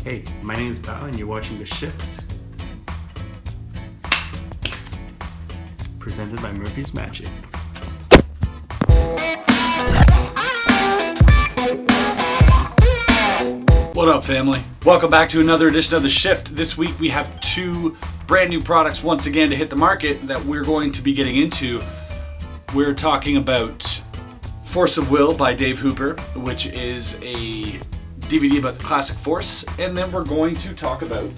Hey, my name is Bao and you're watching The Shift. Presented by Murphy's Magic. What up, family? Welcome back to another edition of The Shift. This week we have two brand new products once again to hit the market that we're going to be getting into. We're talking about Force of Will by Dave Hooper, which is a DVD about the classic Force, and then we're going to talk about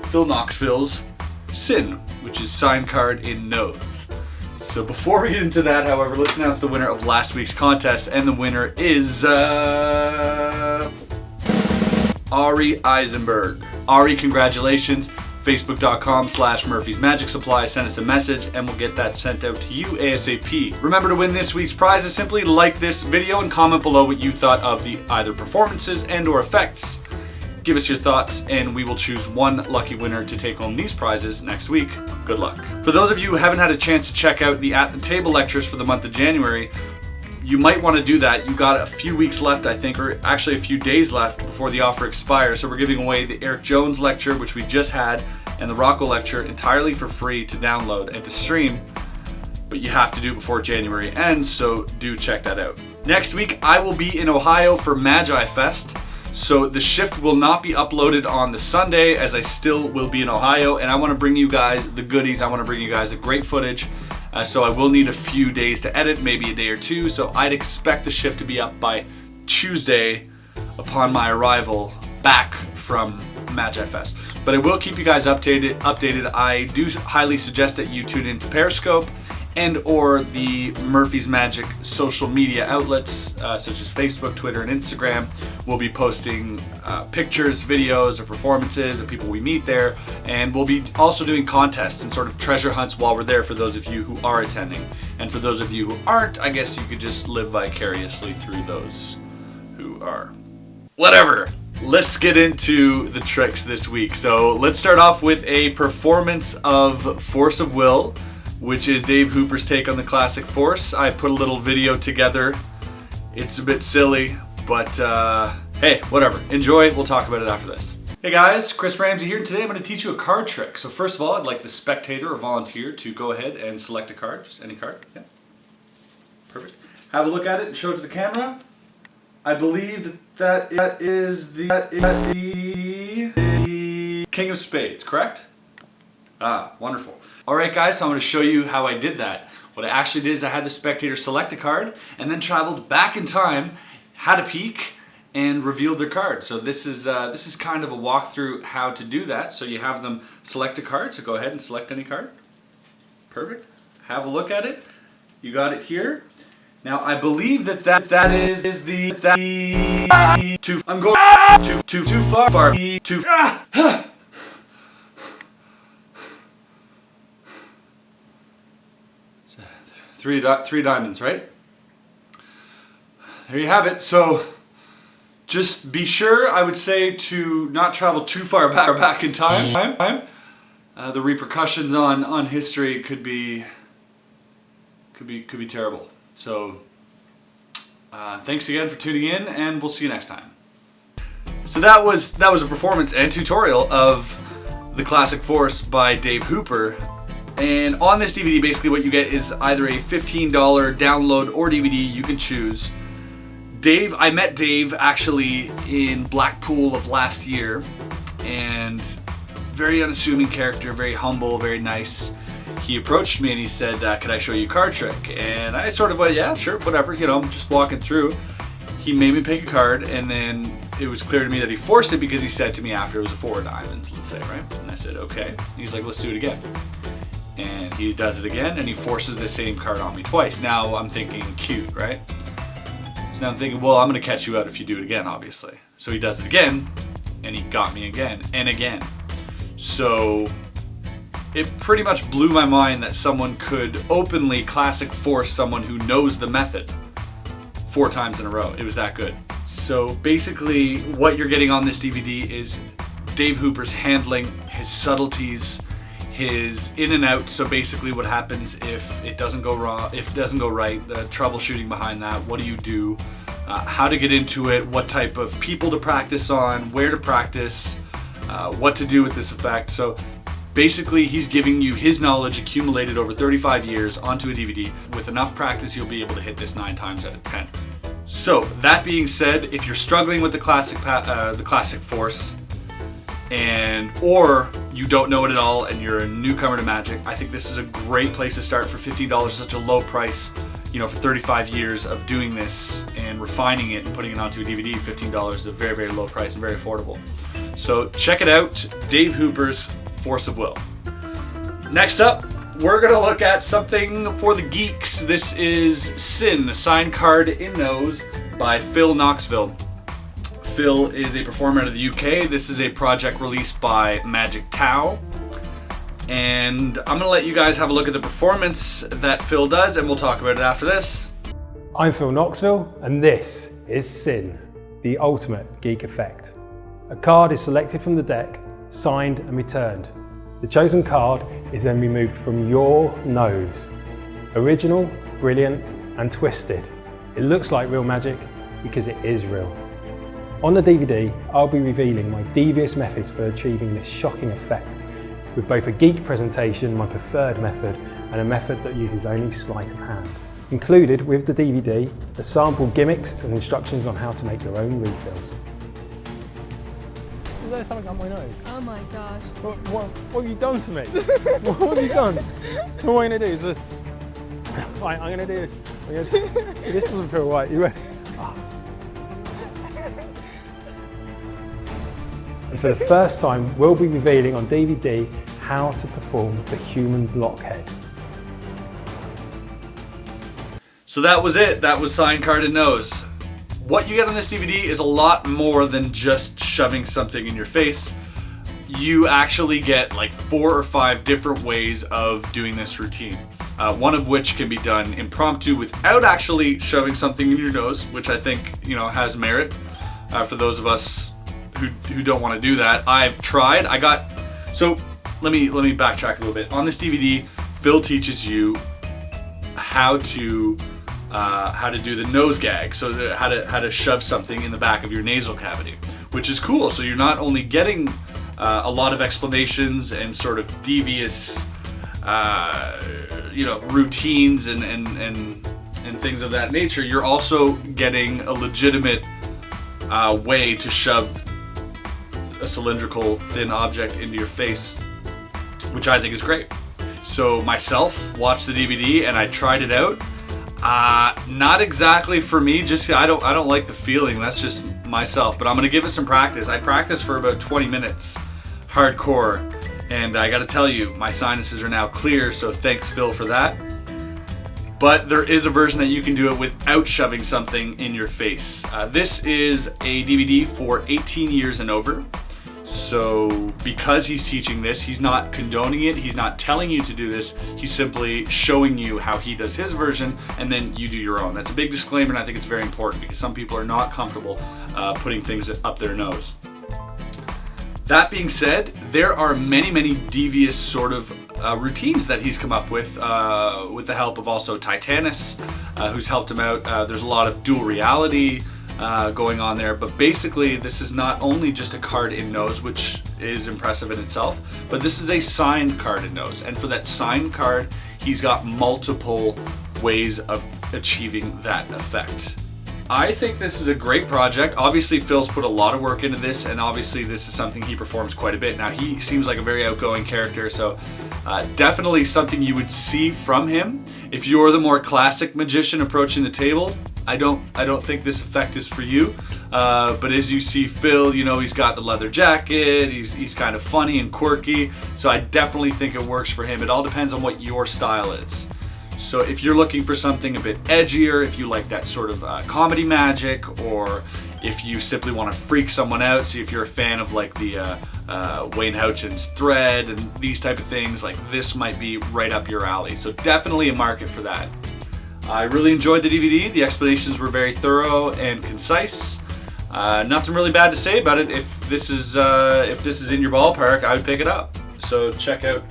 Phil Knoxville's Scin, which is signed card in nose. So before we get into that, however, let's announce the winner of last week's contest, and the winner is Ari Eisenberg. Ari, congratulations. Facebook.com/Murphy's Magic Supply. Send us a message and we'll get that sent out to you ASAP. Remember to win this week's prizes. Simply like this video and comment below what you thought of the either performances and or effects. Give us your thoughts and we will choose one lucky winner to take home these prizes next week. Good luck. For those of you who haven't had a chance to check out the At the Table lectures for the month of January, you might want to do that. You got a few weeks left, I think, or actually a few days left before the offer expires. So we're giving away the Eric Jones lecture, which we just had, and the Rocco lecture entirely for free to download and to stream. But you have to do it before January ends, so do check that out. Next week, I will be in Ohio for Magi Fest. So the shift will not be uploaded on the Sunday, as I still will be in Ohio, and I want to bring you guys the goodies. I want to bring you guys the great footage. So I will need a few days to edit, maybe a day or two. So I'd expect the shift to be up by Tuesday upon my arrival back from Magi Fest. But I will keep you guys updated. I do highly suggest that you tune into Periscope and or the Murphy's Magic social media outlets such as Facebook, Twitter, and Instagram. We'll be posting pictures, videos, or performances of people we meet there, and we'll be also doing contests and sort of treasure hunts while we're there for those of you who are attending. And for those of you who aren't, I guess you could just live vicariously through those who are. Whatever. Let's get into the tricks this week. So let's start off with a performance of Force of Will, which is Dave Hooper's take on the classic Force. I put a little video together. It's a bit silly, but hey, whatever. Enjoy. We'll talk about it after this. Hey guys, Chris Ramsay here, and today I'm going to teach you a card trick. So first of all, I'd like the spectator or volunteer to go ahead and select a card, just any card. Yeah. Perfect. Have a look at it and show it to the camera. I believe that is the King of Spades, correct? Ah, wonderful. Alright guys, so I'm going to show you how I did that. What I actually did is I had the spectator select a card and then traveled back in time, had a peek, and revealed their card. So this is kind of a walkthrough how to do that. So you have them select a card, so go ahead and select any card. Perfect. Have a look at it. You got it here. Now I believe that is the too. I'm going too far. Too. Three diamonds, right? There you have it. So just be sure, I would say, to not travel too far back in time. The repercussions on history could be terrible. So thanks again for tuning in, and we'll see you next time. So that was a performance and tutorial of the classic Force by Dave Hooper. And on this DVD, basically what you get is either a $15 download or DVD, you can choose. I met Dave actually in Blackpool of last year, and very unassuming character, very humble, very nice. He approached me and he said, could I show you a card trick? And I sort of went, yeah, sure, whatever, I'm just walking through. He made me pick a card, and then it was clear to me that he forced it because he said to me after it was a 4 diamonds, let's say, right? And I said, okay. And he's like, let's do it again. And he does it again, and he forces the same card on me twice. Now I'm thinking, cute, right? So now I'm thinking, well, I'm going to catch you out if you do it again, obviously. So he does it again, and he got me again and again. So it pretty much blew my mind that someone could openly classic Force someone who knows the method 4 times in a row. It was that good. So basically what you're getting on this DVD is Dave Hooper's handling, his subtleties, his in and out. So basically what happens if it doesn't go wrong, if it doesn't go right, the troubleshooting behind that, what do you do? how to get into it, what type of people to practice on, where to practice, what to do with this effect. So basically, he's giving you his knowledge accumulated over 35 years onto a DVD. With enough practice, you'll be able to hit this 9 times out of 10. So that being said, if you're struggling with the classic force, or you don't know it at all and you're a newcomer to Magic, I think this is a great place to start for $15, such a low price. For 35 years of doing this and refining it and putting it onto a DVD, $15 is a very, very low price and very affordable. So check it out, Dave Hooper's Force of Will. Next up, we're going to look at something for the geeks. This is Scin, a signed card in nose by Phil Knoxville. Phil is a performer out of the UK. This is a project released by Magic Tau. And I'm going to let you guys have a look at the performance that Phil does, and we'll talk about it after this. I'm Phil Knoxville, and this is Scin, the ultimate geek effect. A card is selected from the deck, signed and returned. The chosen card is then removed from your nose. Original, brilliant, and twisted. It looks like real magic because it is real. On the DVD, I'll be revealing my devious methods for achieving this shocking effect, with both a geek presentation, my preferred method, and a method that uses only sleight of hand. Included with the DVD are sample gimmicks and instructions on how to make your own refills. Is there something on my nose? Oh my gosh. What have you done to me? What have you done? What am I going to do? Right, I'm going to do this. See, this doesn't feel right. You ready? Oh. And for the first time, we'll be revealing on DVD how to perform the human blockhead. So that was it. That was signed card in nose. What you get on this DVD is a lot more than just shoving something in your face. You actually get like 4 or 5 different ways of doing this routine. One of which can be done impromptu without actually shoving something in your nose, which I think has merit for those of us who don't want to do that. I've tried. So let me backtrack a little bit. On this DVD, Phil teaches you how to do the nose gag, so how to shove something in the back of your nasal cavity, which is cool. So you're not only getting a lot of explanations and sort of devious routines and things of that nature, you're also getting a legitimate way to shove a cylindrical thin object into your face, which I think is great. So myself watched the DVD and I tried it out. Not exactly for me, just I don't like the feeling. That's just myself, but I'm gonna give it some practice. I practiced for about 20 minutes, hardcore, and I gotta tell you, my sinuses are now clear, so thanks Phil for that. But there is a version that you can do it without shoving something in your face. This is a DVD for 18 years and over. So because he's teaching this, he's not condoning it, he's not telling you to do this, he's simply showing you how he does his version, and then you do your own. That's a big disclaimer, and I think it's very important because some people are not comfortable putting things up their nose. That being said, there are many devious sort of routines that he's come up with the help of also Titanus, who's helped him out. There's a lot of dual reality going on there, but basically this is not only just a card in nose, which is impressive in itself, but this is a signed card in nose, and for that signed card he's got multiple ways of achieving that effect. I think this is a great project. Obviously Phil's put a lot of work into this, and obviously this is something he performs quite a bit. Now he seems like a very outgoing character, so definitely something you would see from him. If you're the more classic magician approaching the table, I don't think this effect is for you. But as you see Phil, he's got the leather jacket, he's kind of funny and quirky, so I definitely think it works for him. It all depends on what your style is. So if you're looking for something a bit edgier, if you like that sort of comedy magic, or if you simply want to freak someone out, so if you're a fan of like the Wayne Houchin's Thread and these type of things, like this might be right up your alley. So definitely a market for that. I really enjoyed the DVD. The explanations were very thorough and concise. Nothing really bad to say about it. If this is in your ballpark, I would pick it up. So check out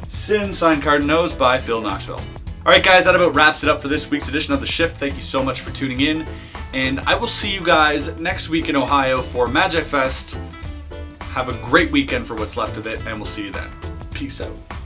Scin Signed Card in Nose by Phil Knoxville. Alright guys, that about wraps it up for this week's edition of The Shift. Thank you so much for tuning in, and I will see you guys next week in Ohio for Magi Fest. Have a great weekend for what's left of it, and we'll see you then. Peace out.